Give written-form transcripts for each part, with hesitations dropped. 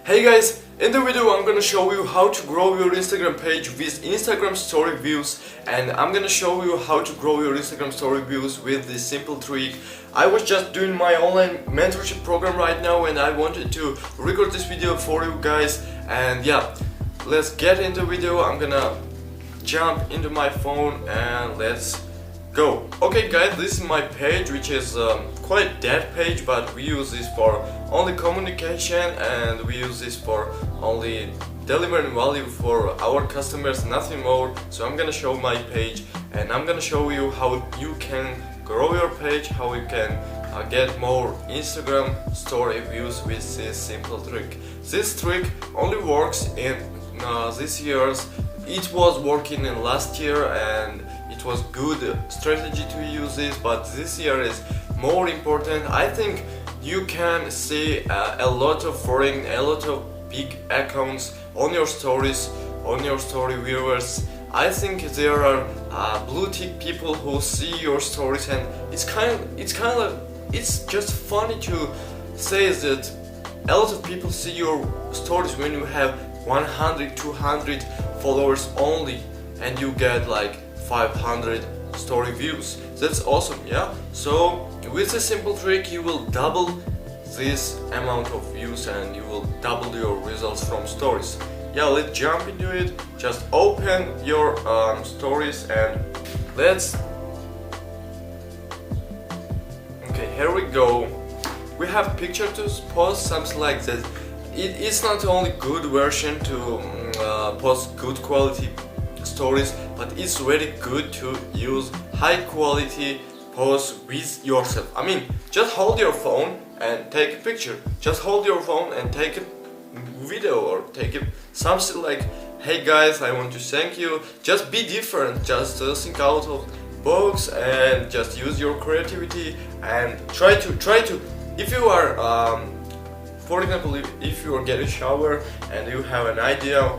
Hey guys, in the video I'm gonna show you how to grow your Instagram page with Instagram story views, and I'm gonna show you how to grow your Instagram story views with this simple trick. I was just doing my online mentorship program right now and I wanted to record this video for you guys, and yeah, let's get into the video. I'm gonna jump into my phone and let's go. Okay guys, this is my page, which is quite dead page, but we use this for only communication and we use this for only delivering value for our customers, nothing more. So I'm gonna show my page and I'm gonna show you how you can grow your page, how you can get more Instagram story views with this simple trick. This trick only works in this year's. It was working in last year and it was good strategy to use this, but this year is more important. I think you can see a lot of foreign, a lot of big accounts on your stories, on your story viewers. I think there are blue tick people who see your stories, and it's just funny to say that a lot of people see your stories when you have 100, 200 followers only and you get like 500 story views. That's awesome, yeah? So with a simple trick you will double this amount of views and you will double your results from stories. Yeah, let's jump into it. Just open your stories and let's... Okay, here we go. We have picture to post, something like that. It's not only good version to post good quality stories, but it's very good to use high quality posts with yourself. I mean, just hold your phone and take a picture. Just hold your phone and take a video or take something like, hey guys, I want to thank you. Just be different, just think out of box and just use your creativity and try to if you are for example, if you are getting a shower and you have an idea,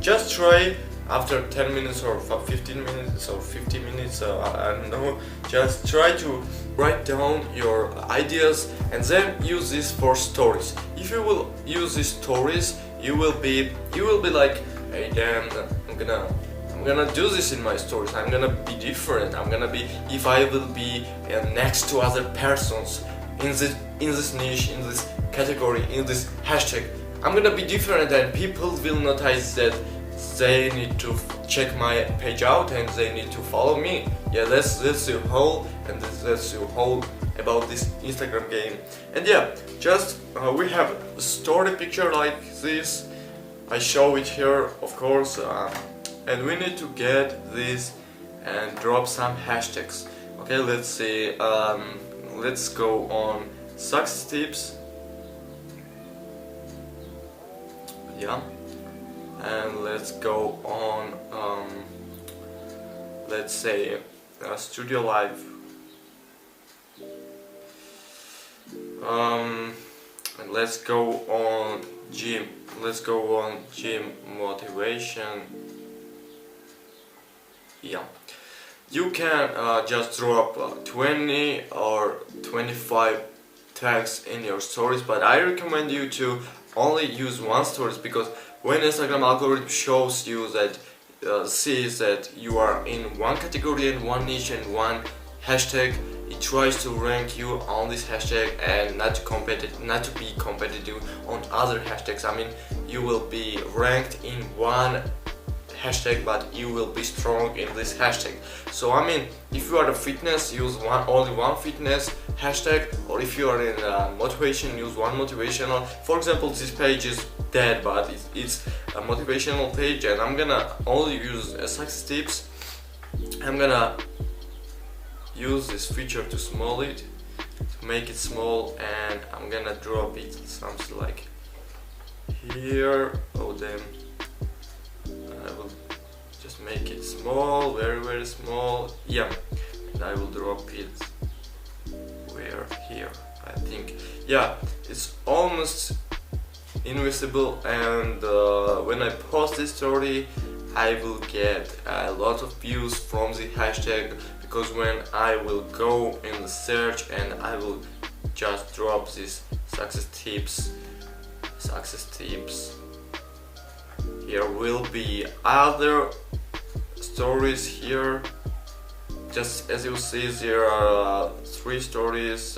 just try after 10 minutes or 15 minutes or 50 minutes, I don't know, just try to write down your ideas and then use this for stories. If you will use these stories, you will be like, hey damn, I'm gonna do this in my stories, I'm gonna be different, I'm gonna be, if I will be next to other persons in this niche, in this category, in this hashtag, I'm gonna be different and people will notice that they need to check my page out and they need to follow me. Yeah, that's the whole, and that's the whole about this Instagram game. And yeah, just we have a story picture like this. I show it here, of course, and we need to get this and drop some hashtags. Okay, let's see. Let's go on success tips. Yeah, and let's go on. Let's say Studio Live. And let's go on gym. Let's go on gym motivation. Yeah. You can just drop 20 or 25 tags in your stories, but I recommend you to only use one stories, because when Instagram algorithm shows you that sees that you are in one category and one niche and one hashtag, it tries to rank you on this hashtag and not to be competitive on other hashtags. I mean, you will be ranked in one hashtag, but you will be strong in this hashtag. So I mean, if you are a fitness, use only one fitness hashtag, or if you are in motivation, use one motivational. For example, this page is dead, but it's a motivational page, and I'm gonna only use success tips. I'm gonna use this feature to small it, to make it small, and I'm gonna drop it something like here. Oh damn. I will just make it small, very small, yeah, and I will drop it where here, I think, yeah, it's almost invisible, and when I post this story I will get a lot of views from the hashtag, because when I will go in the search and I will just drop this success tips success tips. Here will be other stories here. Just as you see, there are 3 stories.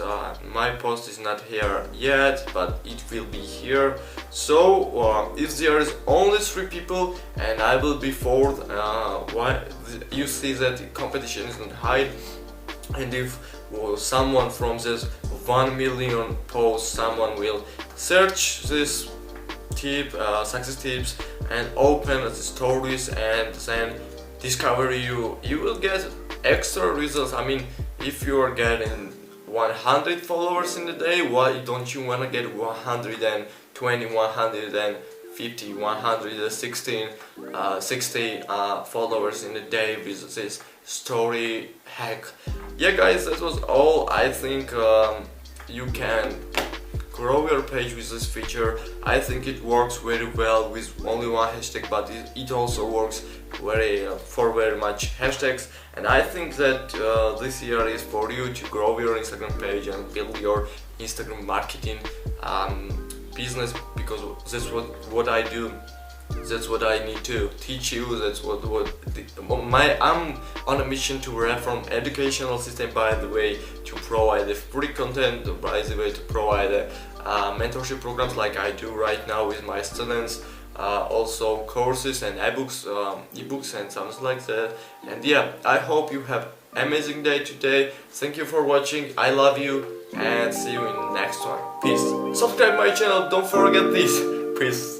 My post is not here yet, but it will be here. So if there is only 3 people and I will be 4th, you see that the competition is not high. And if someone from this 1 million posts, someone will search this tip, success tips, and open the stories and then discover you will get extra results. I mean, if you are getting 100 followers in the day, why don't you want to get 120, 150, 116, 60 followers in a day with this story hack? Yeah guys, that was all. I think you can grow your page with this feature. I think it works very well with only 1 hashtag, but it also works for very much hashtags. And I think that this year is for you to grow your Instagram page and build your Instagram marketing business, because that's what I do. That's what I need to teach you. That's I'm on a mission to reform educational system, by the way, to provide the free content, by the way, to provide mentorship programs like I do right now with my students, also courses and ebooks and something like that. And yeah, I hope you have amazing day today. Thank you for watching. I love you and see you in the next one. Peace. Subscribe my channel, don't forget this. Peace.